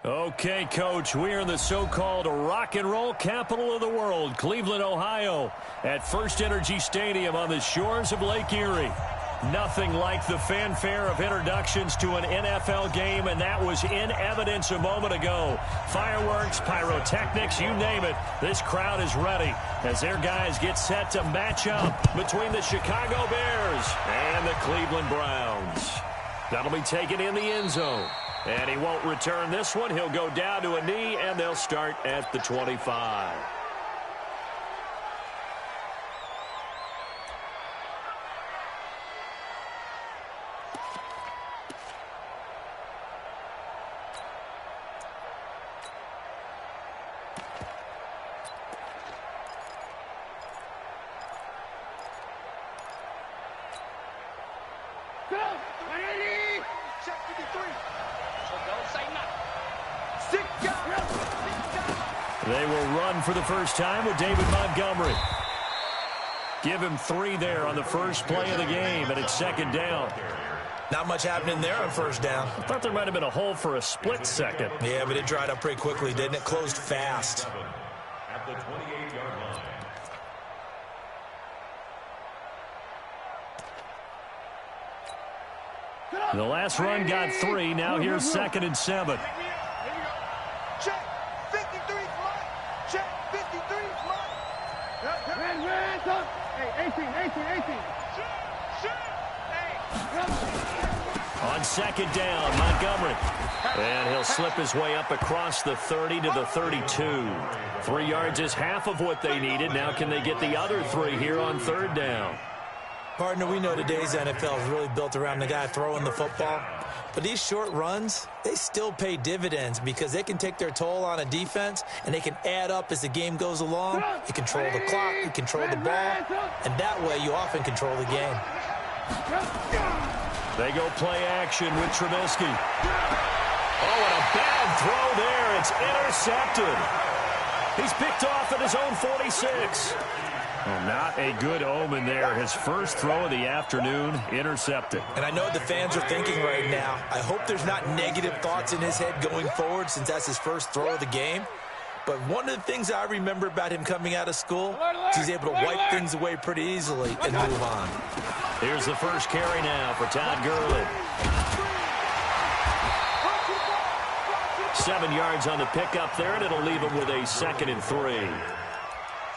Okay, Coach, we are in the so-called rock and roll capital of the world, Cleveland, Ohio, at First Energy Stadium on the shores of Lake Erie. Nothing like the fanfare of introductions to an NFL game, and that was in evidence a moment ago. Fireworks, pyrotechnics, you name it. This crowd is ready as their guys get set to match up between the Chicago Bears and the Cleveland Browns. That'll be taken in the end zone. And he won't return this one. He'll go down to a knee, and they'll start at the 25. They will run for the first time with David Montgomery. Give him 3 there on the first play of the game, and it's second down. Not much happening there on first down. I thought there might have been a hole for a split second. Yeah, but it dried up pretty quickly, didn't it? Closed fast. At the 28-yard line. The last run got 3. Now here's 2nd and 7. Check. 53 is mine. Check. 53 is mine. Hey, 18. On second down, Montgomery. And he'll slip his way up across the 30 to the 32. 3 yards is half of what they needed. Now can they get the other 3 here on third down? Partner, we know today's NFL is really built around the guy throwing the football. But these short runs, they still pay dividends because they can take their toll on a defense, and they can add up as the game goes along. You control the clock, you control the ball, and that way you often control the game. They go play action with Trubisky. Oh, and a bad throw there. It's intercepted. He's picked off at his own 46. Well, not a good omen there. His first throw of the afternoon, intercepted. And I know what the fans are thinking right now. I hope there's not negative thoughts in his head going forward since that's his first throw of the game. But one of the things I remember about him coming out of school is he's able to wipe things away pretty easily and move on. Here's the first carry now for Todd Gurley. 7 yards on the pickup there, and it'll leave him with a 2nd and 3.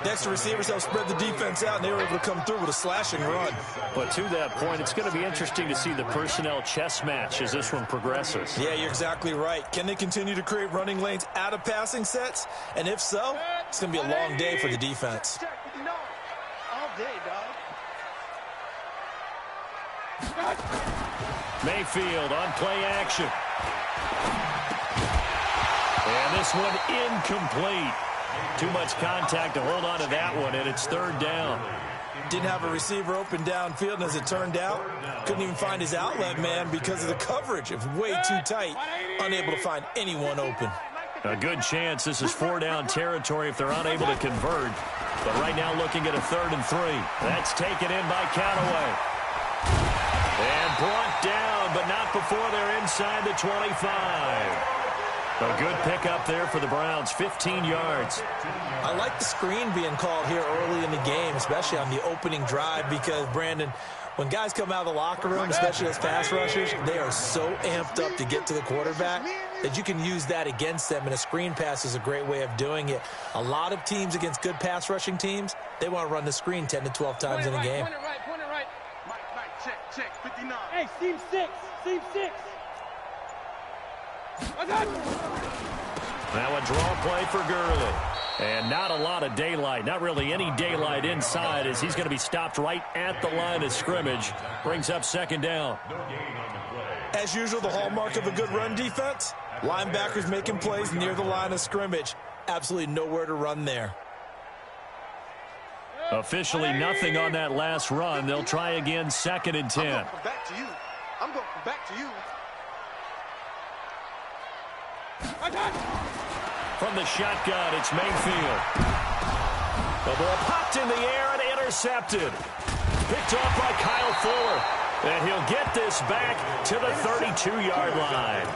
Next, the receivers have spread the defense out, and they were able to come through with a slashing run. But to that point, it's going to be interesting to see the personnel chess match as this one progresses. Yeah, you're exactly right. Can they continue to create running lanes out of passing sets? And if so, it's going to be a long day for the defense. All day, dog. Mayfield on play action. And this one incomplete. Too much contact to hold on to that one, and it's third down. Didn't have a receiver open downfield, and as it turned out, couldn't even find his outlet man because of the coverage. It was way too tight, unable to find anyone open. A good chance this is 4-down territory if they're unable to convert. But right now looking at a 3rd and 3. That's taken in by Callaway. And brought down, but not before they're inside the 25. A good pickup there for the Browns, 15 yards. I like the screen being called here early in the game, especially on the opening drive, because, Brandon, when guys come out of the locker room, especially as pass rushers, they are so amped up to get to the quarterback that you can use that against them, and a screen pass is a great way of doing it. A lot of teams against good pass rushing teams, they want to run the screen 10 to 12 times in a game. Point it right. Mike, check, 59. Hey, Steve 6. Now a draw play for Gurley. And not a lot of daylight, not really any daylight inside as he's going to be stopped right at the line of scrimmage. Brings up 2nd down. As usual, the hallmark of a good run defense, linebackers making plays near the line of scrimmage. Absolutely nowhere to run there. Officially nothing on that last run. They'll try again, 2nd and 10. I'm going to come back to you. From the shotgun, it's Mayfield. The ball popped in the air and intercepted. Picked off by Kyle Fuller. And he'll get this back to the 32-yard line.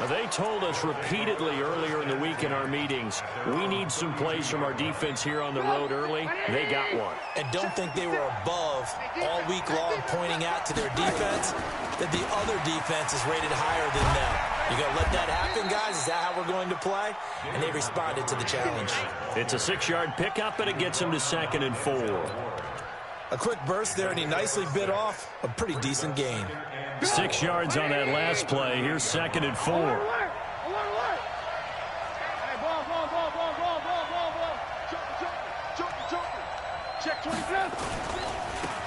They told us repeatedly earlier in the week in our meetings, we need some plays from our defense here on the road early. They got one. And don't think they were above all week long pointing out to their defense that the other defense is rated higher than them. You going to let that happen, guys? Is that how we're going to play? And they responded to the challenge. It's a 6-yard pickup, and it gets them to 2nd and 4. A quick burst there, and he nicely bit off a pretty decent gain. 6 yards on that last play. Here's 2nd and 4.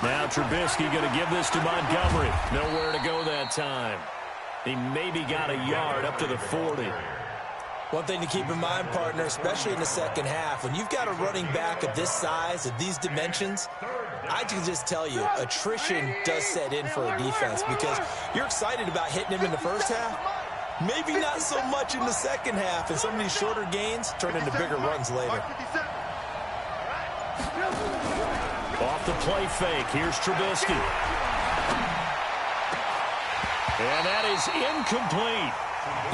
Now Trubisky going to give this to Montgomery. Nowhere to go that time. He maybe got a yard up to the 40. One thing to keep in mind, partner, especially in the second half, when you've got a running back of this size, of these dimensions, I can just tell you, attrition does set in for a defense because you're excited about hitting him in the first half. Maybe not so much in the second half, and some of these shorter gains turn into bigger runs later. Off the play fake, here's Trubisky. And that is incomplete.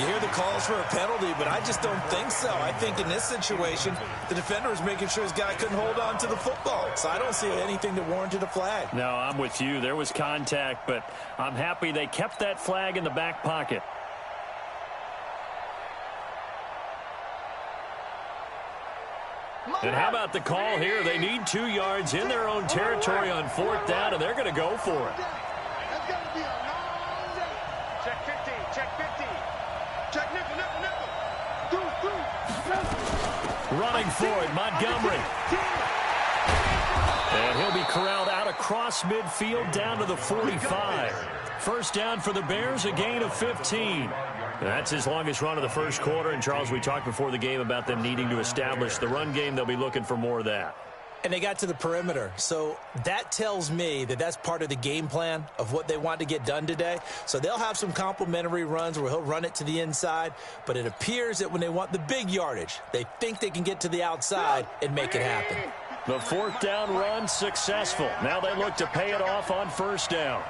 You hear the calls for a penalty, but I just don't think so. I think in this situation, the defender is making sure his guy couldn't hold on to the football. So I don't see anything that warranted a flag. No, I'm with you. There was contact, but I'm happy they kept that flag in the back pocket. And how about the call here? They need 2 yards in their own territory on 4th down, and they're going to go for it. That's got to be a long day. Check 50, check 50. Check nickel, nickel, nickel. Through. Running for it, Montgomery. And he'll be corralled out across midfield down to the 45. First down for the Bears, a gain of 15. That's his longest run of the first quarter. And, Charles, we talked before the game about them needing to establish the run game. They'll be looking for more of that. And they got to the perimeter. So that tells me that that's part of the game plan of what they want to get done today. So they'll have some complimentary runs where he'll run it to the inside. But it appears that when they want the big yardage, they think they can get to the outside and make it happen. The 4th down run successful. Now they look to pay it off on 1st down.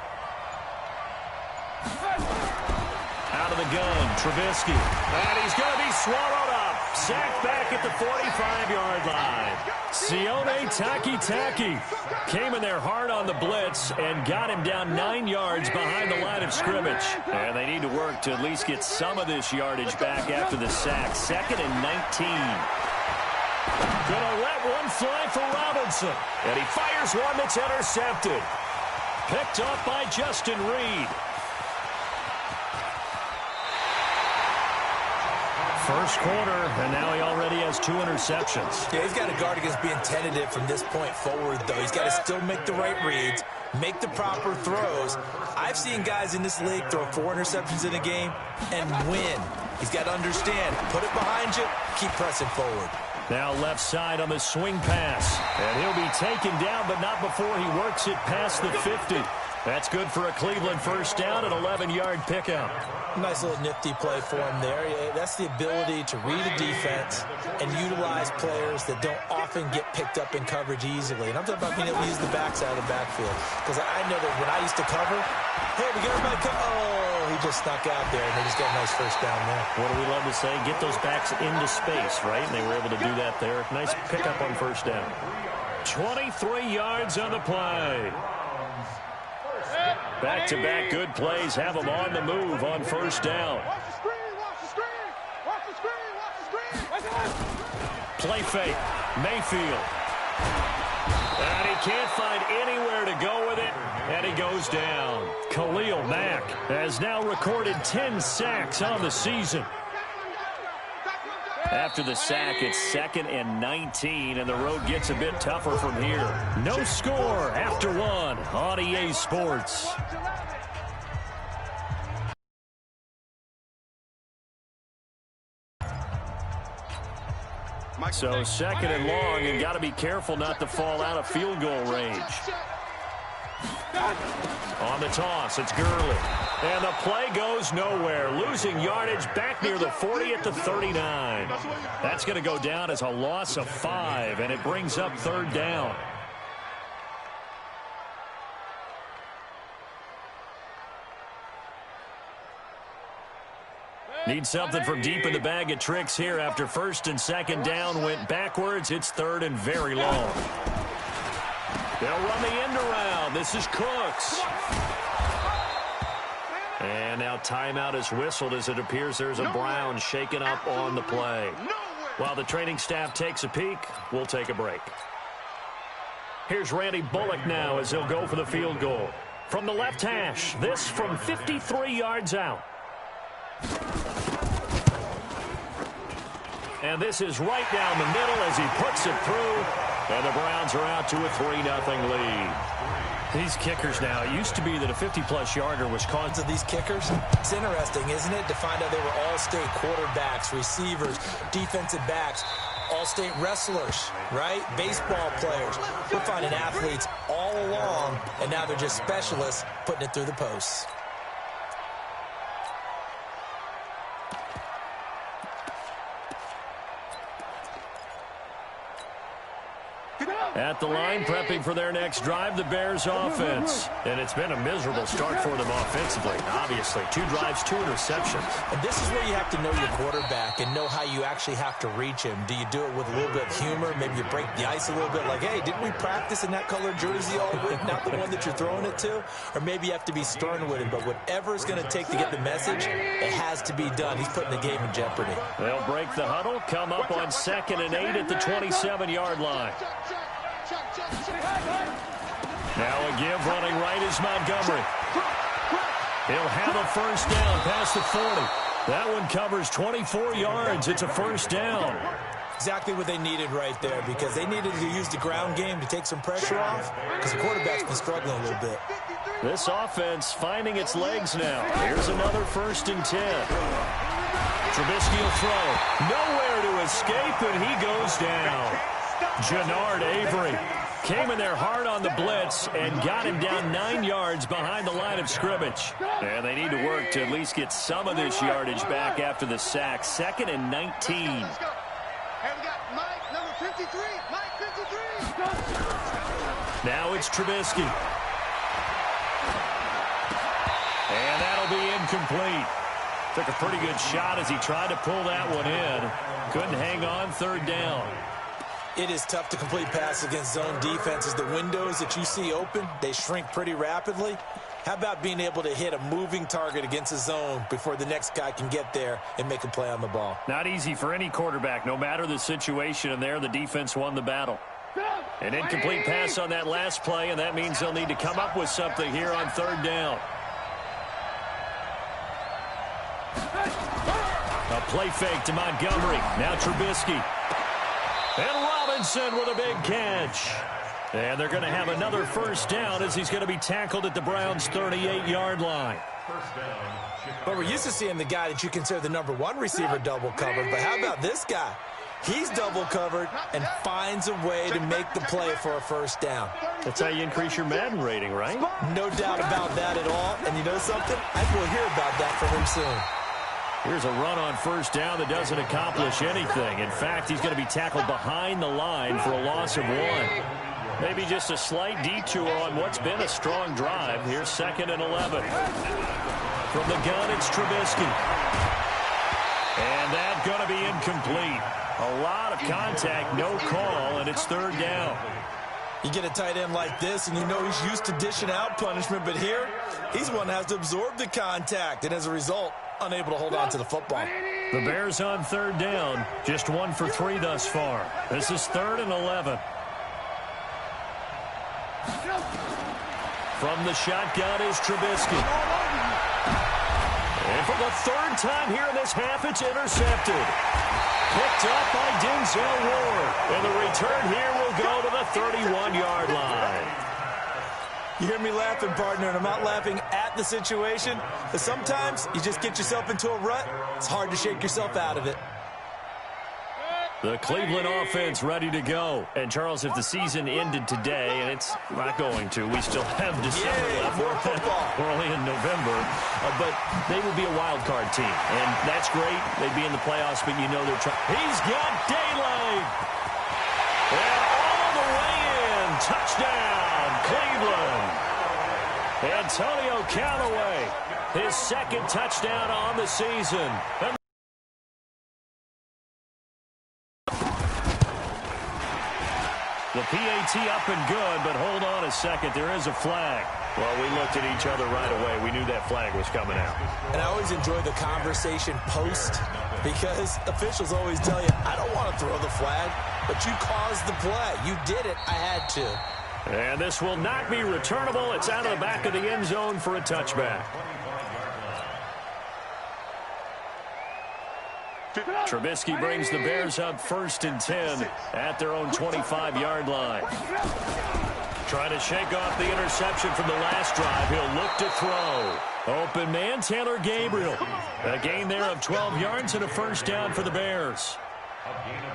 Out of the gun, Trubisky. And he's going to be swallowed up. Sacked back at the 45-yard line. Sione Takitaki came in there hard on the blitz and got him down 9 yards behind the line of scrimmage. And they need to work to at least get some of this yardage back after the sack. 2nd and 19. Gonna let one fly for Robinson. And he fires one that's intercepted. Picked off by Justin Reed. First quarter, and now he already has 2 interceptions. Yeah, he's got to guard against being tentative from this point forward, though. He's got to still make the right reads, make the proper throws. I've seen guys in this league throw 4 interceptions in a game and win. He's got to understand, put it behind you, keep pressing forward. Now left side on the swing pass. And he'll be taken down, but not before he works it past the 50. That's good for a Cleveland first down, an 11-yard pickup. Nice little nifty play for him there. That's the ability to read a defense and utilize players that don't often get picked up in coverage easily. And I'm talking about being able to use the backside of the backfield. Because I know that when I used to cover, hey, we got everybody oh, he just snuck out there, and they just got a nice first down there. What do we love to say? Get those backs into space, right? And they were able to do that there. Nice pickup on first down. 23 yards on the play. Back-to-back good plays have them on the move on first down. Watch the screen, watch the screen. Watch the screen, watch the screen. Watch the Play fake. Mayfield. And he can't find anywhere to go with it. And he goes down. Khalil Mack has now recorded 10 sacks on the season. After the sack, it's 2nd and 19, and the road gets a bit tougher from here. No score after 1 on EA Sports. So 2nd and long, and got to be careful not to fall out of field goal range. On the toss, it's Gurley. And the play goes nowhere. Losing yardage back near the 40 at the 39. That's going to go down as a loss of 5, and it brings up 3rd down. Need something from deep in the bag of tricks here after first and second down went backwards. It's third and very long. They'll run the end around. This is Cooks. And now timeout is whistled as it appears there's a Brown shaken up on the play. While the training staff takes a peek, we'll take a break. Here's Randy Bullock now as he'll go for the field goal. From the left hash, this from 53 yards out. And this is right down the middle as he puts it through. And the Browns are out to a 3-0 lead. These kickers now, it used to be that a 50-plus yarder was caught. To these kickers, it's interesting, isn't it, to find out they were all-state quarterbacks, receivers, defensive backs, all-state wrestlers, right? Baseball players. We're finding athletes all along, and now they're just specialists putting it through the posts. At the line, prepping for their next drive, the Bears offense. And it's been a miserable start for them offensively, obviously. 2 drives, 2 interceptions. And this is where you have to know your quarterback and know how you actually have to reach him. Do you do it with a little bit of humor? Maybe you break the ice a little bit like, hey, didn't we practice in that colored jersey all week? Not the one that you're throwing it to? Or maybe you have to be stern with him. But whatever it's going to take to get the message, it has to be done. He's putting the game in jeopardy. They'll break the huddle, come up on 2nd and 8 at the 27-yard line. Now a give running right is Montgomery. He'll have a first down past the 40. That one covers 24 yards. It's a first down. Exactly what they needed right there, because they needed to use the ground game to take some pressure off, because the quarterback's been struggling a little bit. This offense finding its legs now. Here's another 1st and 10. Trubisky will throw. Nowhere to escape, and he goes down. Jannard Avery came in there hard on the blitz and got him down 9 yards behind the line of scrimmage. And they need to work to at least get some of this yardage back after the sack. 2nd and 19. Let's go. And we got Mike, number 53. Mike 53. Now it's Trubisky. And that'll be incomplete. Took a pretty good shot as he tried to pull that one in. Couldn't hang on, 3rd down. It is tough to complete passes against zone defenses. The windows that you see open, they shrink pretty rapidly. How about being able to hit a moving target against a zone before the next guy can get there and make a play on the ball? Not easy for any quarterback, no matter the situation, and there the defense won the battle. An incomplete pass on that last play, and that means they'll need to come up with something here on 3rd down. A play fake to Montgomery. Now Trubisky. And Robinson with a big catch. And they're going to have another first down as he's going to be tackled at the Browns' 38-yard line. But we're used to seeing the guy that you consider the number 1 receiver double covered. But how about this guy? He's double covered and finds a way to make the play for a first down. That's how you increase your Madden rating, right? No doubt about that at all. And you know something? I think we'll hear about that from him soon. Here's a run on first down that doesn't accomplish anything. In fact, he's going to be tackled behind the line for a loss of 1. Maybe just a slight detour on what's been a strong drive. Here's 2nd and 11. From the gun, it's Trubisky. And that's going to be incomplete. A lot of contact, no call, and it's 3rd down. You get a tight end like this, and you know he's used to dishing out punishment, but here, he's the one that has to absorb the contact, and as a result, unable to hold on to the football. The Bears on 3rd down, just 1 for 3 thus far. This is 3rd and 11. From the shotgun is Trubisky. And for the 3rd time here in this half, it's intercepted. Picked up by Denzel Ward. And the return here will go to the 31-yard line. You hear me laughing, partner, and I'm not laughing at the situation. But sometimes you just get yourself into a rut. It's hard to shake yourself out of it. The Cleveland offense ready to go. And, Charles, if the season ended today, and it's not going to, we still have December left. More football. We're only in November. But they would be a wild card team. And that's great. They'd be in the playoffs, but you know they're trying. He's got daylight. And all the way in. Touchdown, Cleveland. Antonio Callaway, his 2nd touchdown on the season. The PAT up and good, but hold on a second. There is a flag. Well, we looked at each other right away. We knew that flag was coming out. And I always enjoy the conversation post because officials always tell you, I don't want to throw the flag, but you caused the play. You did it. I had to. And this will not be returnable. It's out of the back of the end zone for a touchback. Trubisky brings the Bears up 1st and 10 at their own 25-yard line. Trying to shake off the interception from the last drive. He'll look to throw. Open man, Taylor Gabriel. A gain there of 12 yards and a first down for the Bears.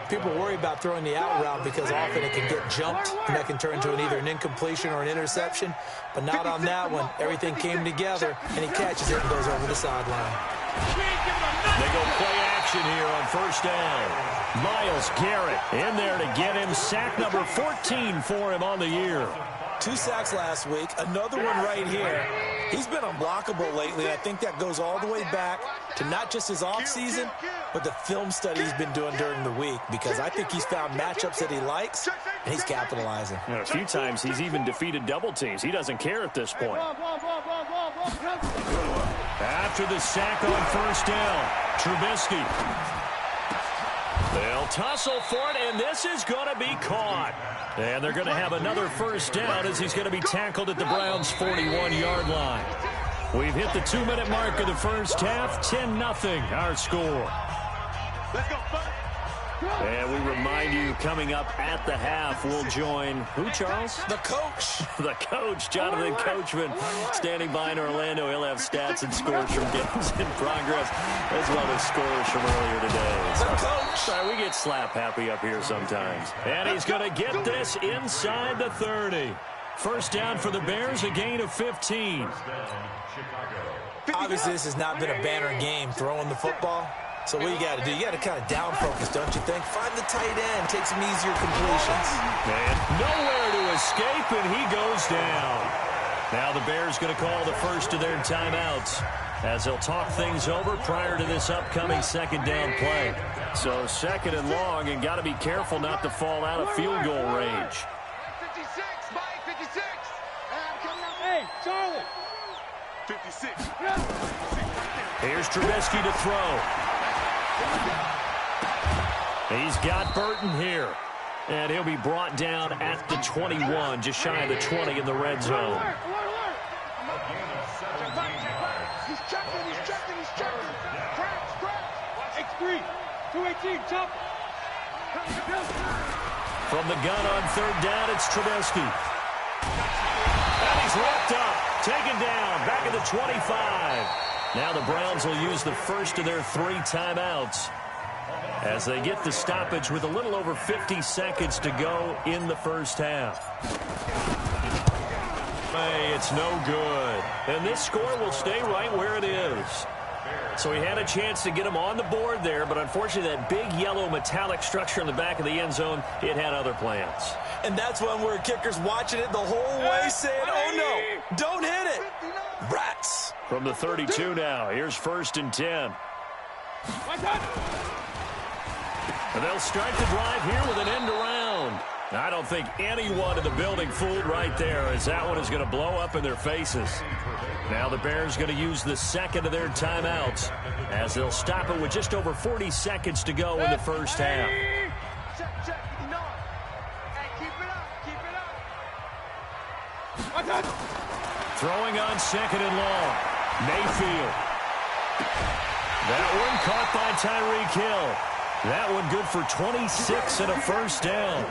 People worry about throwing the out route because often it can get jumped, and that can turn into either an incompletion or an interception. But not on that one. Everything came together, and he catches it and goes over the sideline. They go play action here on first down. Myles Garrett in there to get him. Sack number 14 for him on the year. 2 sacks last week, another one right here. He's been unblockable lately, and I think that goes all the way back to not just his offseason, but the film study he's been doing during the week, because I think he's found matchups that he likes, and he's capitalizing. And a few times he's even defeated double teams. He doesn't care at this point. After the sack on first down, Trubisky. They'll tussle for it, and this is going to be caught. And they're going to have another first down as he's going to be tackled at the Browns' 41-yard line. We've hit the 2-minute mark of the first half. 10-0 our score. Let's go, buddy. And we remind you, coming up at the half, we'll join who, Charles? The coach. The coach, Jonathan Coachman, standing by in Orlando. He'll have stats and scores from games in progress, as well as scores from earlier today. The coach. Sorry, we get slap happy up here sometimes. And he's going to get this inside the 30. First down for the Bears, a gain of 15. Obviously, this has not been a banner game throwing the football. So what you got to do, you got to kind of down focus, don't you think? Find the tight end, take some easier completions. And nowhere to escape, and he goes down. Now the Bears going to call the first of their timeouts as they'll talk things over prior to this upcoming second down play. So second and long, and got to be careful not to fall out of field goal range. 56, Mike, 56. Hey, Charlie. 56. Here's Trubisky to throw. He's got Burton here. And he'll be brought down at the 21, just shy of the 20 in the red zone. He's checking. Crash. X3. 218, jump. From the gun on third down, it's Trubisky. And he's wrapped up, taken down, back at the 25. Now the Browns will use the first of their 3 timeouts as they get the stoppage with a little over 50 seconds to go in the first half. Hey, it's no good. And this score will stay right where it is. So he had a chance to get him on the board there, but unfortunately that big yellow metallic structure in the back of the end zone, it had other plans. And that's when we're kickers watching it the whole way saying, oh no, don't hit it. Rats. From the 32 now, here's 1st and 10. And they'll start the drive here with an end around. I don't think anyone in the building fooled right there, as that one is going to blow up in their faces. Now the Bears going to use the second of their timeouts as they'll stop it with just over 40 seconds to go in the first half. Check. No. Hey, keep it up. Throwing on second and long. Mayfield. That one caught by Tyreek Hill. That one good for 26 and a first down.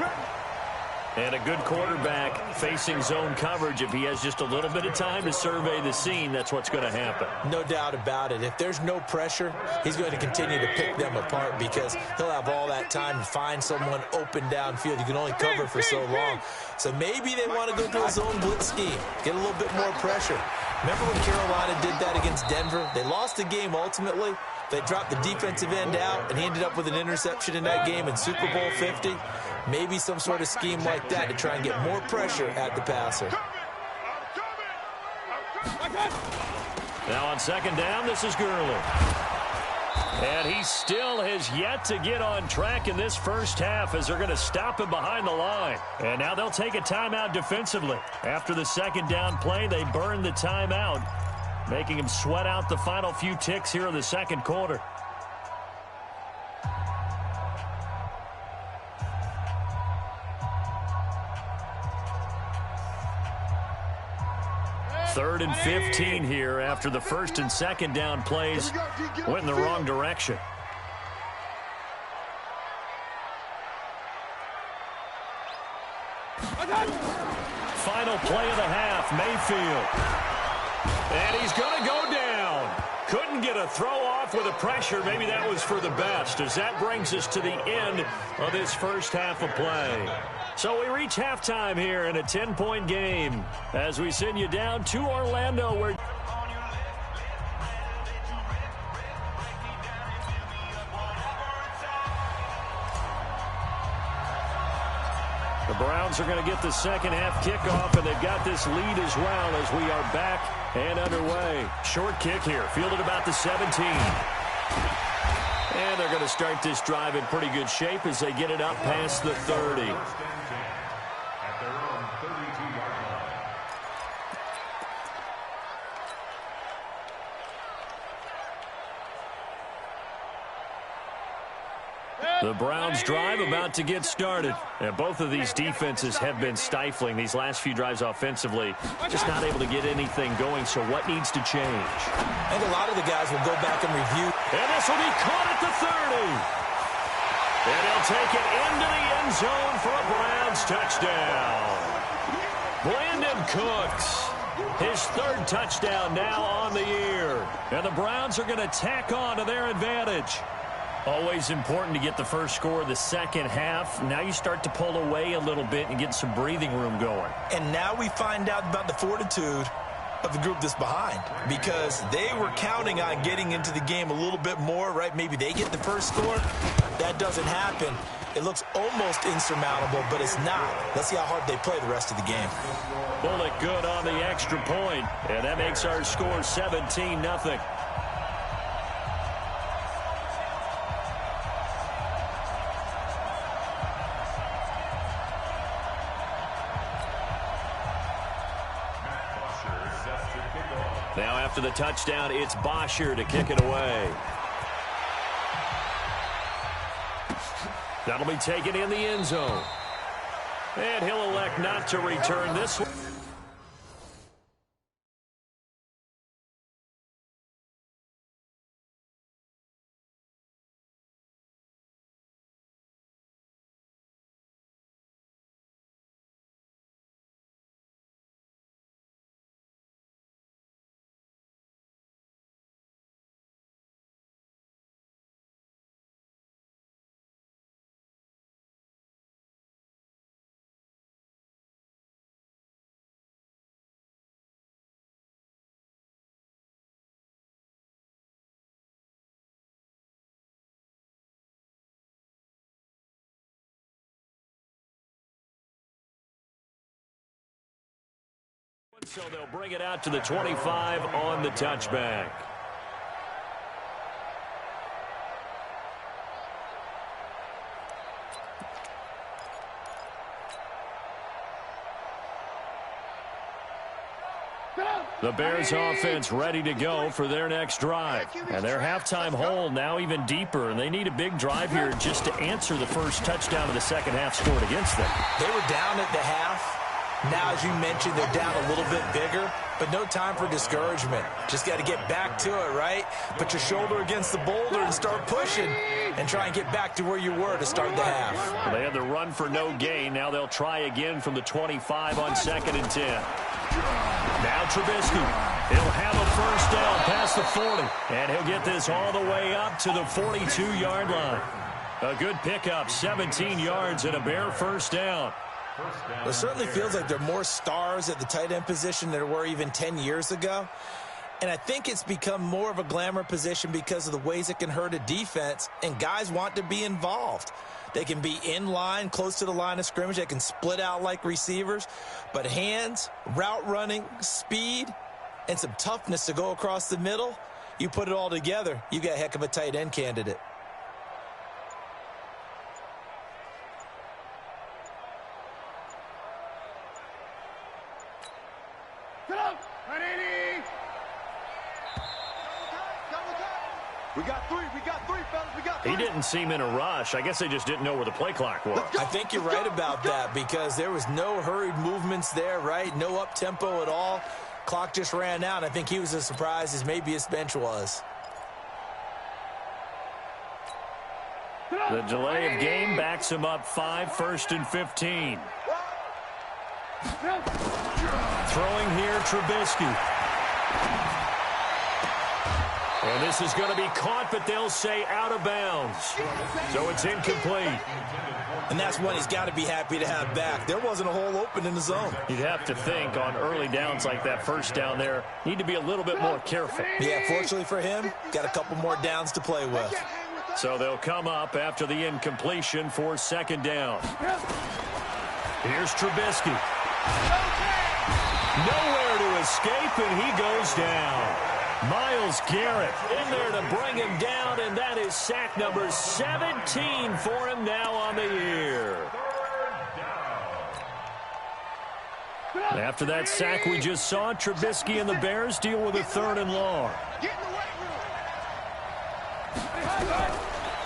And a good quarterback facing zone coverage. If he has just a little bit of time to survey the scene, that's what's going to happen. No doubt about it. If there's no pressure, he's going to continue to pick them apart because he'll have all that time to find someone open downfield. You can only cover for so long. So maybe they want to go to a zone blitz scheme, get a little bit more pressure. Remember when Carolina did that against Denver? They lost the game ultimately. They dropped the defensive end out, and he ended up with an interception in that game in Super Bowl 50. Maybe some sort of scheme like that to try and get more pressure at the passer. Now on second down, this is Gurley. And he still has yet to get on track in this first half as they're going to stop him behind the line. And now they'll take a timeout defensively. After the second down play, they burn the timeout, making him sweat out the final few ticks here in the second quarter. Third and 15 here after the first and second down plays went in the wrong direction. Final play of the half, Mayfield. And he's going to go down. Couldn't get a throw off with the pressure. Maybe that was for the best, as that brings us to the end of this first half of play. So we reach halftime here in a 10-point game as we send you down to Orlando, where the Browns are going to get the second half kickoff, and they've got this lead as well as we are back and underway. Short kick here, fielded about the 17. And they're going to start this drive in pretty good shape as they get it up past the 30. At their own 32-yard line. The Browns drive about to get started. And both of these defenses have been stifling these last few drives offensively. Just not able to get anything going, so what needs to change? I think a lot of the guys will go back and review. And this will be caught at the 30. And he'll take it into the end zone for a Browns touchdown. Brandon Cooks, his third touchdown now on the year. And the Browns are going to tack on to their advantage. Always important to get the first score of the second half. Now you start to pull away a little bit and get some breathing room going. And now we find out about the fortitude of the group that's behind, because they were counting on getting into the game a little bit more, right? Maybe they get the first score. That doesn't happen. It looks almost insurmountable, but it's not. Let's see how hard they play the rest of the game. Bullock good on the extra point, and that makes our score 17-0. Now after the touchdown, it's Bosher to kick it away. That'll be taken in the end zone. And he'll elect not to return this one. So they'll bring it out to the 25 on the touchback. The Bears offense ready to go for their next drive. And their halftime hole now even deeper, and they need a big drive here just to answer the first touchdown of the second half scored against them. They were down at the half. Now, as you mentioned, they're down a little bit bigger, but no time for discouragement. Just got to get back to it, right? Put your shoulder against the boulder and start pushing and try and get back to where you were to start the half. Well, they had the run for no gain. Now they'll try again from the 25 on 2nd and 10. Now Trubisky. He'll have a first down past the 40, and he'll get this all the way up to the 42-yard line. A good pickup, 17 yards and a Bear first down. It certainly feels like there are more stars at the tight end position than there were even 10 years ago. And I think it's become more of a glamour position because of the ways it can hurt a defense, and guys want to be involved. They can be in line, close to the line of scrimmage. They can split out like receivers. But hands, route running, speed, and some toughness to go across the middle, You put it all together, you got a heck of a tight end candidate. We got three, fellas. We got three. He didn't seem in a rush. I guess they just didn't know where the play clock was. I think you're right about that because there was no hurried movements there, right? No up-tempo at all. Clock just ran out. I think he was as surprised as maybe his bench was. The delay of game backs him up 5, 1st and 15. Throwing here, Trubisky. And this is going to be caught, but they'll say out of bounds. So it's incomplete. And that's one he's got to be happy to have back. There wasn't a hole open in the zone. You'd have to think on early downs like that first down there, need to be a little bit more careful. Yeah, fortunately for him, got a couple more downs to play with. So they'll come up after the incompletion for 2nd down. Here's Trubisky. Nowhere to escape, and he goes down. Myles Garrett in there to bring him down, and that is sack number 17 for him now on the year. After that sack we just saw, Trubisky and the Bears deal with a 3rd and long.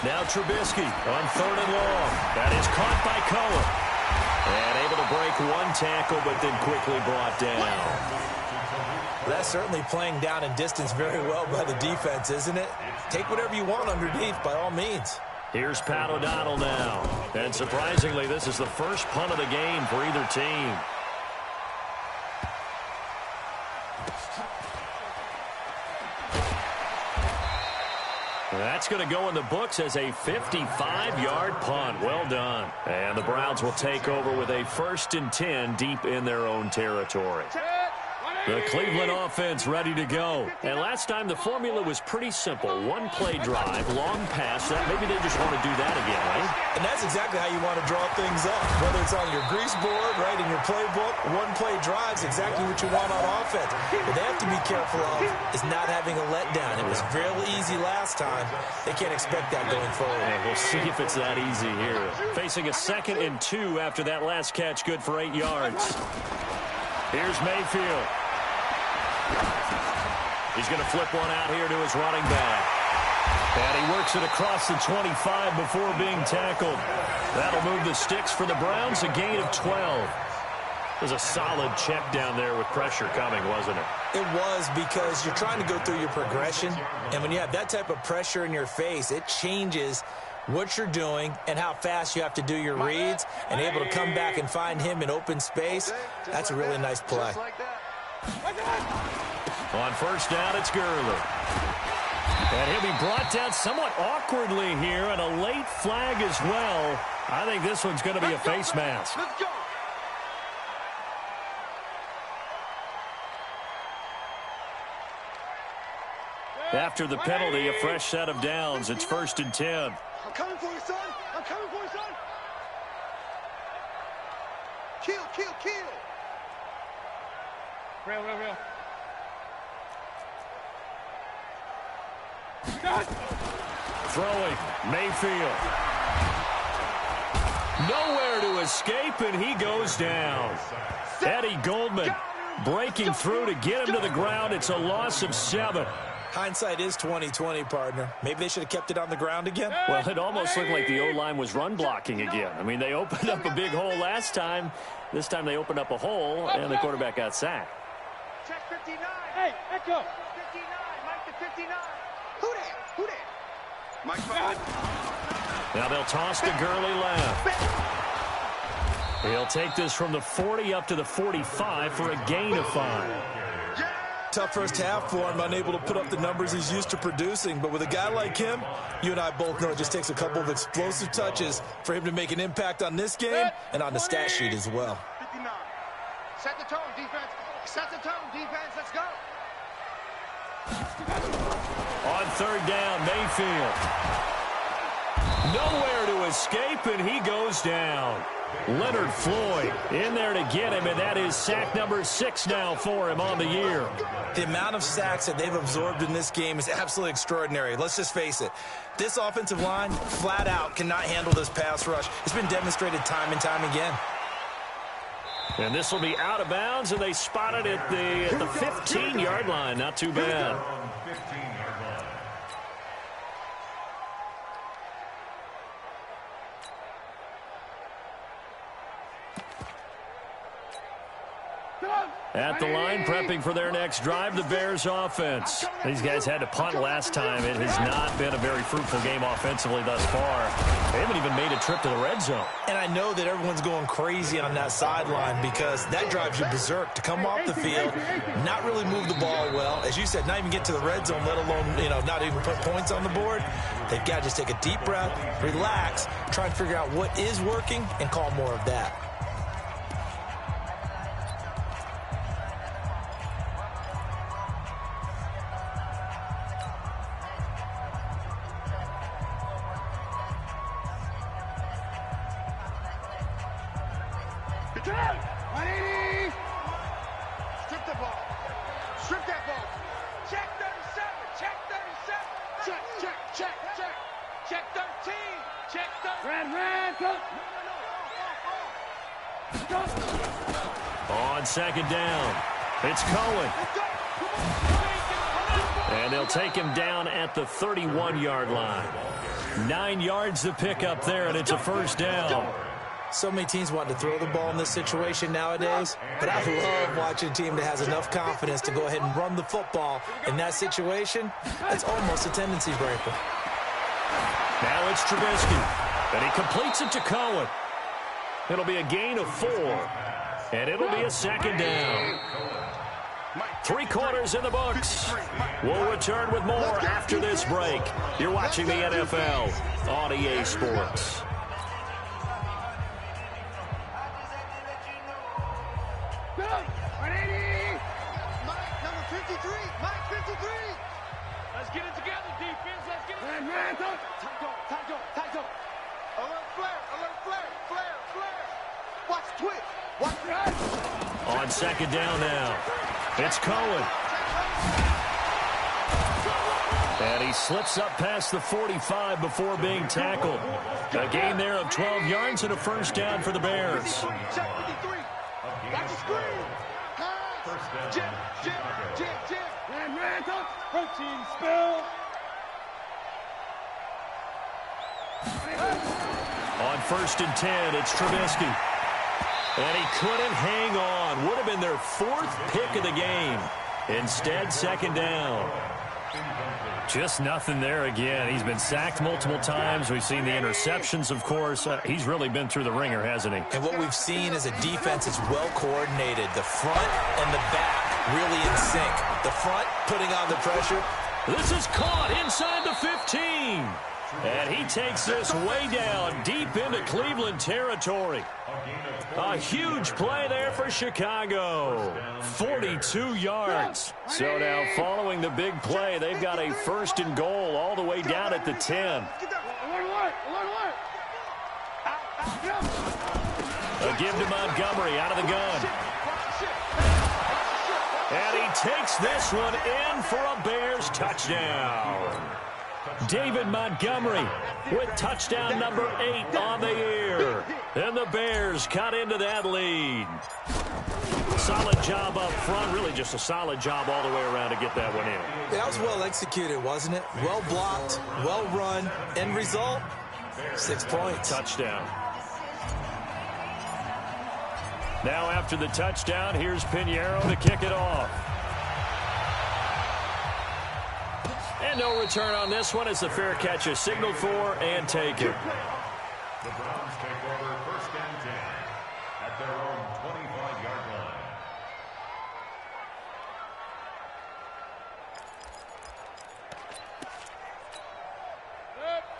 Now Trubisky on 3rd and long. That is caught by Cohen. And able to break one tackle, but then quickly brought down. That's certainly playing down in distance very well by the defense, isn't it? Take whatever you want underneath, by all means. Here's Pat O'Donnell now. And surprisingly, this is the first punt of the game for either team. That's going to go in the books as a 55-yard punt. Well done. And the Browns will take over with a 1st and 10 deep in their own territory. The Cleveland offense ready to go. And last time the formula was pretty simple. One play drive, long pass. Maybe they just want to do that again, right? And that's exactly how you want to draw things up. Whether it's on your grease board, right, in your playbook, one play drive's exactly what you want on offense. What they have to be careful of is not having a letdown. It was fairly easy last time. They can't expect that going forward. And we'll see if it's that easy here. Facing a 2nd and 2 after that last catch, good for 8 yards. Here's Mayfield. He's going to flip one out here to his running back. And he works it across the 25 before being tackled. That'll move the sticks for the Browns, a gain of 12. It was a solid check down there with pressure coming, wasn't it? It was, because you're trying to go through your progression. And when you have that type of pressure in your face, it changes what you're doing and how fast you have to do your reads. And able to come back and find him in open space, that's a really nice play. On 1st down, it's Gurley. And he'll be brought down somewhat awkwardly here, and a late flag as well. I think this one's going to be a face mask. Let's go. After the penalty, a fresh set of downs. It's 1st and 10. I'm coming for you, son. I'm coming for you, son. Kill, kill, kill. Real. Throwing, Mayfield. Nowhere to escape, and he goes down. Eddie Goldman breaking through to get him to the ground. It's a loss of 7. Hindsight is 20/20, partner. Maybe they should have kept it on the ground again. Well, it almost looked like the O-line was run blocking again. I mean, they opened up a big hole last time. This time they opened up a hole, and the quarterback got sacked. Check 59. Hey, Echo. 59. Mike to 59. Who there? Mike 5. Now they'll toss to Gurley left. He'll take this from the 40 up to the 45 for a gain of 5. Tough first half for him, unable to put up the numbers he's used to producing. But with a guy like him, you and I both know it just takes a couple of explosive touches for him to make an impact on this game and on the stat sheet as well. 59. Set the tone, defense. Set the tone, defense. Let's go. On 3rd down, Mayfield. Nowhere to escape, and he goes down. Leonard Floyd in there to get him, and that is sack number 6 now for him on the year. The amount of sacks that they've absorbed in this game is absolutely extraordinary. Let's just face it. This offensive line, flat out, cannot handle this pass rush. It's been demonstrated time and time again. And this will be out of bounds, and they spotted it at the 15-yard line. Not too bad. At the line, prepping for their next drive, the Bears offense. These guys had to punt last time. It has not been a very fruitful game offensively thus far. They haven't even made a trip to the red zone. And I know that everyone's going crazy on that sideline because that drives you berserk to come off the field, not really move the ball well. As you said, not even get to the red zone, let alone, not even put points on the board. They've got to just take a deep breath, relax, try and figure out what is working, and call more of that. Strip the ball. Strip that ball. Check 37. Check 37. Check. Check 13. Check 13. Red. On second down, it's Cohen. And they'll take him down at the 31-yard line. 9 yards to pick up there, and it's a first down. So many teams want to throw the ball in this situation nowadays, but I love watching a team that has enough confidence to go ahead and run the football. In that situation, it's almost a tendency breaker. Now it's Trubisky, and he completes it to Cohen. It'll be a gain of 4, and it'll be a second down. 3 quarters in the books. We'll return with more after this break. You're watching the NFL on EA Sports. Let's get it together, defense. Let's get it. Tight. Alert flare. Watch twitch. On second down now, it's Cohen. And he slips up past the 45 before being tackled. A gain there of 12 yards and a first down for the Bears. Check 53. Watch the screen. Jim. Protein spill. On first and 10, it's Trubisky. And he couldn't hang on. Would have been their 4th pick of the game. Instead, second down. Just nothing there again. He's been sacked multiple times. We've seen the interceptions, of course. He's really been through the ringer, hasn't he? And what we've seen is a defense that's well coordinated. The front and the back really in sync. The front putting on the pressure. This is caught inside the 15. And he takes this way down deep into Cleveland territory. A huge play there for Chicago. 42 yards. So now following the big play, they've got a first and goal all the way down at the 10. A give to Montgomery out of the gun. And he takes this one in for a Bears touchdown. David Montgomery with touchdown number 8 on the year. And the Bears cut into that lead. Solid job up front. Really just a solid job all the way around to get that one in. That was well executed, wasn't it? Well blocked, well run. End result, 6 points. Touchdown. Now after the touchdown, here's Pinheiro to kick it off. And no return on this one as the fair catch is signaled for and taken. The Browns take over first and 10 at their own 25-yard line.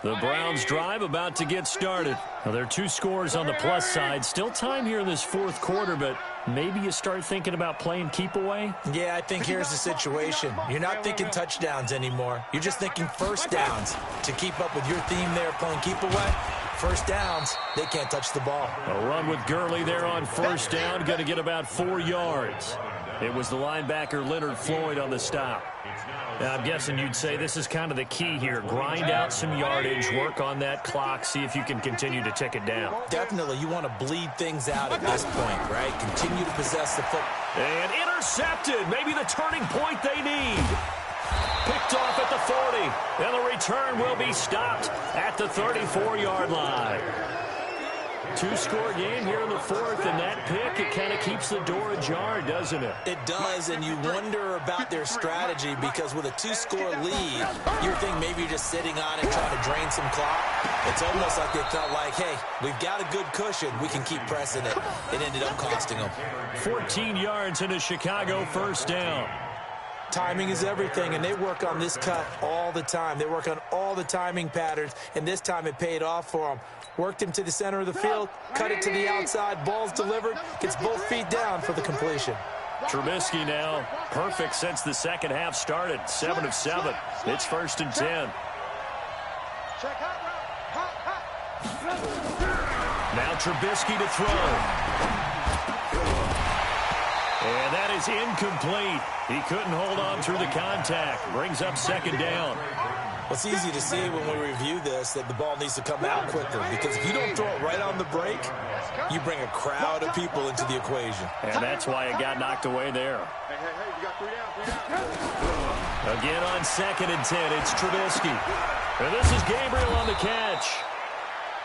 The Browns drive about to get started. Now, there are 2 scores on the plus side. Still time here in this 4th quarter, but maybe you start thinking about playing keep away? Yeah, I think here's the situation. You're not thinking touchdowns anymore. You're just thinking first downs. To keep up with your theme there, playing keep away, first downs, they can't touch the ball. A run with Gurley there on first down, going to get about 4 yards. It was the linebacker Leonard Floyd on the stop. Now, I'm guessing you'd say this is kind of the key here. Grind out some yardage, work on that clock, see if you can continue to tick it down. Definitely, you want to bleed things out at this point, right? Continue to possess the football. And intercepted, maybe the turning point they need. Picked off at the 40, and the return will be stopped at the 34-yard line. Two-score game here in the fourth, and that pick, it kind of keeps the door ajar, doesn't it? It does, and you wonder about their strategy because with a two-score lead, you think maybe you're just sitting on it trying to drain some clock. It's almost like they felt like, hey, we've got a good cushion. We can keep pressing it. It ended up costing them. 14 yards into Chicago, first down. Timing is everything, and they work on this cut all the time. They work on all the timing patterns, and this time it paid off for them. Worked him to the center of the field, cut it to the outside, ball's delivered, gets both feet down for the completion. Trubisky now, perfect since the second half started, 7 of 7. It's first and 10. Now Trubisky to throw. And that is incomplete. He couldn't hold on through the contact. Brings up second down. Well, it's easy to see when we review this that the ball needs to come out quicker because if you don't throw it right on the break, you bring a crowd of people into the equation. And that's why it got knocked away there. Again on second and 10, it's Trubisky. And this is Gabriel on the catch.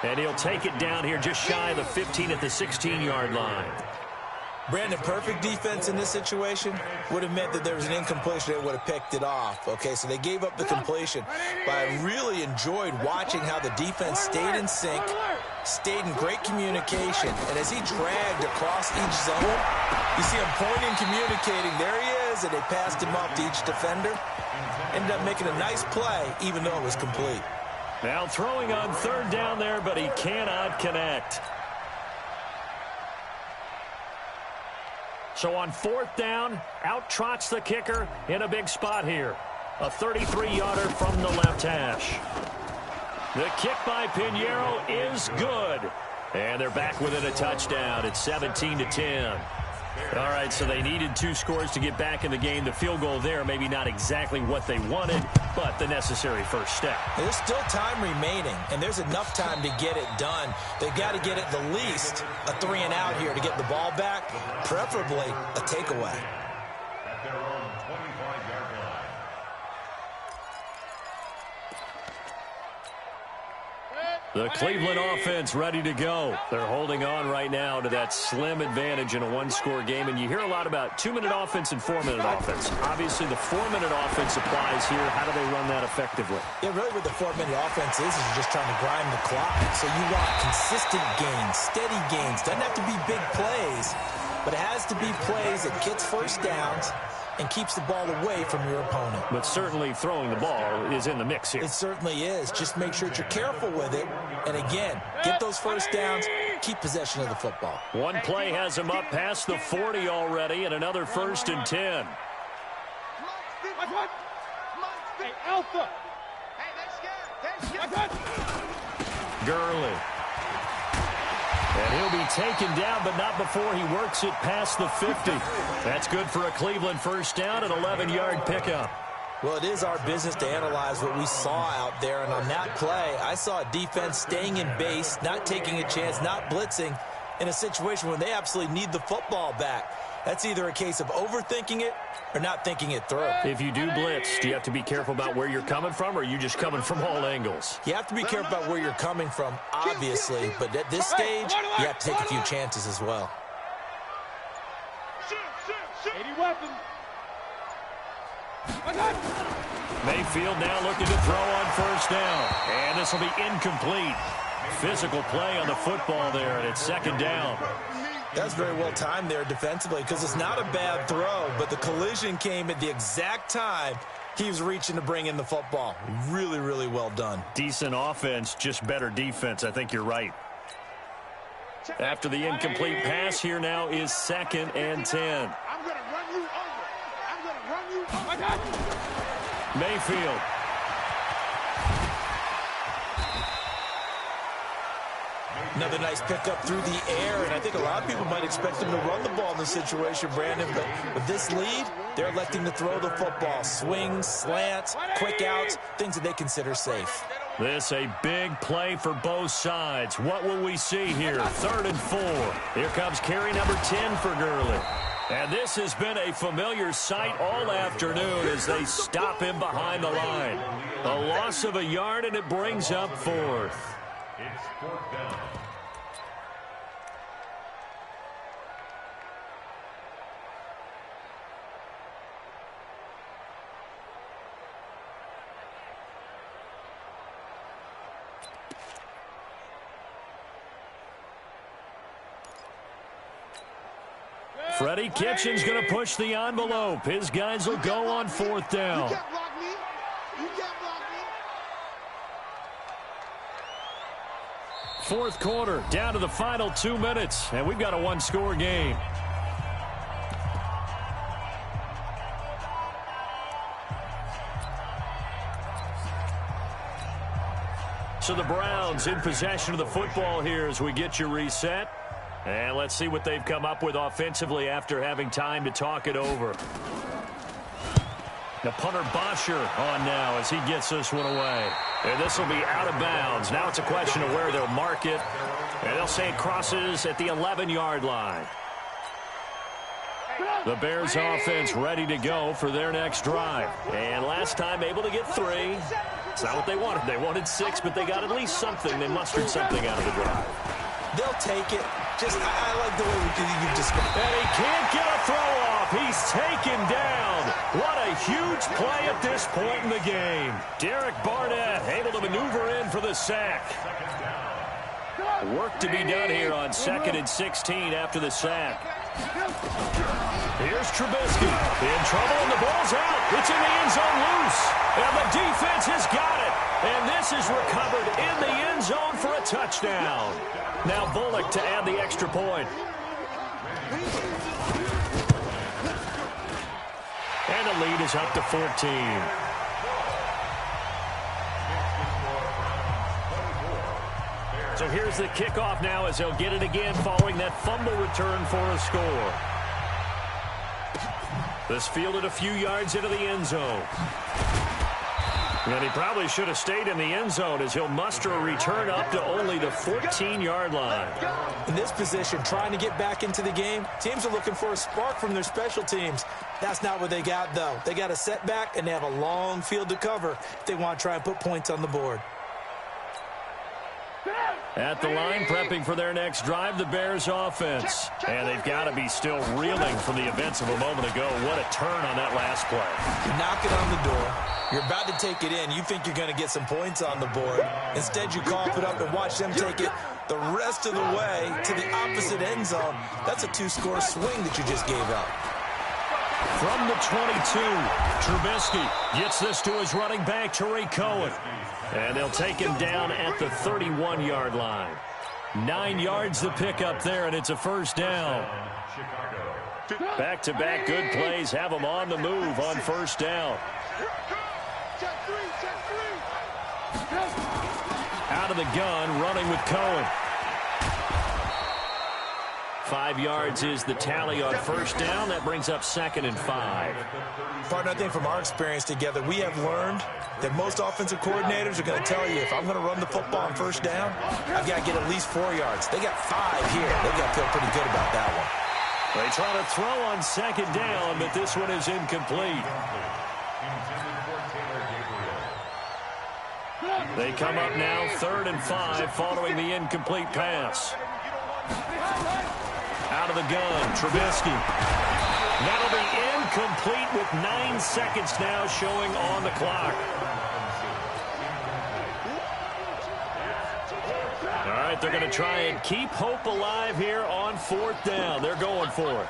And he'll take it down here just shy of the 15 at the 16-yard line. Brandon, perfect defense in this situation would have meant that there was an incompletion. They would have picked it off. Okay, so they gave up the completion. But I really enjoyed watching how the defense stayed in sync, stayed in great communication. And as he dragged across each zone, you see him pointing, communicating. There he is, and they passed him off to each defender. Ended up making a nice play, even though it was complete. Now throwing on third down there, but he cannot connect. So on fourth down, out trots the kicker in a big spot here. A 33-yarder from the left hash. The kick by Pinheiro is good. And they're back within a touchdown. It's 17-10. All right, so they needed 2 scores to get back in the game. The field goal there, maybe not exactly what they wanted, but the necessary first step. There's still time remaining, and there's enough time to get it done. They've got to get at the least a 3-and-out here to get the ball back, preferably a takeaway. At their own 25-yard line. The Cleveland offense ready to go. They're holding on right now to that slim advantage in a 1-score game. And you hear a lot about 2-minute offense and 4-minute offense. Obviously, the 4-minute offense applies here. How do they run that effectively? Yeah, really what the 4-minute offense is you're just trying to grind the clock. So you want consistent gains, steady gains. Doesn't have to be big plays, but it has to be plays that gets first downs and keeps the ball away from your opponent. But certainly throwing the ball is in the mix here. It certainly is. Just make sure that you're careful with it. And again, get those first downs, keep possession of the football. One play has him up past the 40 already, and another first and 10. Hey, Alpha. Hey, they're scared. Gurley. And he'll be taken down, but not before he works it past the 50. That's good for a Cleveland first down, an 11-yard pickup. Well, it is our business to analyze what we saw out there. And on that play, I saw a defense staying in base, not taking a chance, not blitzing in a situation where they absolutely need the football back. That's either a case of overthinking it or not thinking it through. If you do blitz, do you have to be careful about where you're coming from, or are you just coming from all angles? You have to be careful about where you're coming from, obviously. But at this stage, you have to take a few chances as well. 80 weapons. Mayfield now looking to throw on first down. And this will be incomplete. Physical play on the football there, and it's second down. That's very well timed there defensively because it's not a bad throw, but the collision came at the exact time he was reaching to bring in the football. Really, really well done. Decent offense, just better defense. I think you're right. After the incomplete pass, here now is second and 10. I'm going to run you over. I'm going to run you over. I got you. Mayfield. Another nice pickup through the air, and I think a lot of people might expect him to run the ball in this situation, Brandon, but with this lead, they're electing to throw the football. Swings, slants, quick outs, things that they consider safe. This a big play for both sides. What will we see here? 3rd and 4. Here comes carry number 10 for Gurley. And this has been a familiar sight all afternoon as they stop him behind the line. A loss of a yard, and it brings up 4th. It's 4th down. Freddie Kitchens going to push the envelope. His guys will go on 4th down. You can't block me. You can't block me. 4th quarter, down to the final 2 minutes, and we've got a one-score game. So the Browns in possession of the football here as we get you reset. And let's see what they've come up with offensively after having time to talk it over. Now punter Bosher on now as he gets this one away. And this will be out of bounds. Now it's a question of where they'll mark it. And they'll say it crosses at the 11-yard line. The Bears offense ready to go for their next drive. And last time able to get 3. It's not what they wanted. They wanted 6, but they got at least something. They mustered something out of the drive. They'll take it. I like the way you've described it. And he can't get a throw off. He's taken down. What a huge play at this point in the game. Derek Barnett able to maneuver in for the sack. Work to be done here on 2nd and 16 after the sack. Here's Trubisky. In trouble, and the ball's out. It's in the end zone loose. And the defense has got it. And this is recovered in the end zone for a touchdown. Now Bullock to add the extra point. And the lead is up to 14. So here's the kickoff now as they'll get it again following that fumble return for a score. This fielded a few yards into the end zone. And he probably should have stayed in the end zone as he'll muster a return up to only the 14-yard line. In this position, trying to get back into the game, teams are looking for a spark from their special teams. That's not what they got, though. They got a setback, and they have a long field to cover if they want to try and put points on the board. At the line, prepping for their next drive, the Bears offense. And they've got to be still reeling from the events of a moment ago. What a turn on that last play. Knock it on the door. You're about to take it in. You think you're going to get some points on the board. Instead, you cough it up and watch them take it the rest of the way to the opposite end zone. That's a 2-score swing that you just gave up. From the 22, Trubisky gets this to his running back, Tariq Cohen. And they'll take him down at the 31-yard line. 9 yards to pick up there, and it's a first down. Back-to-back good plays have them on the move on first down. Out of the gun, running with Cohen. 5 yards is the tally on first down. That brings up 2nd and 5. Partner, I think from our experience together, we have learned that most offensive coordinators are going to tell you, if I'm going to run the football on first down, I've got to get at least 4 yards. They got 5 here. They've got to feel pretty good about that one. They try to throw on 2nd down, but this one is incomplete. They come up now 3rd and 5 following the incomplete pass. Out of the gun, Trubisky. That'll be incomplete with 9 seconds now showing on the clock. All right, they're going to try and keep hope alive here on 4th down. They're going for it.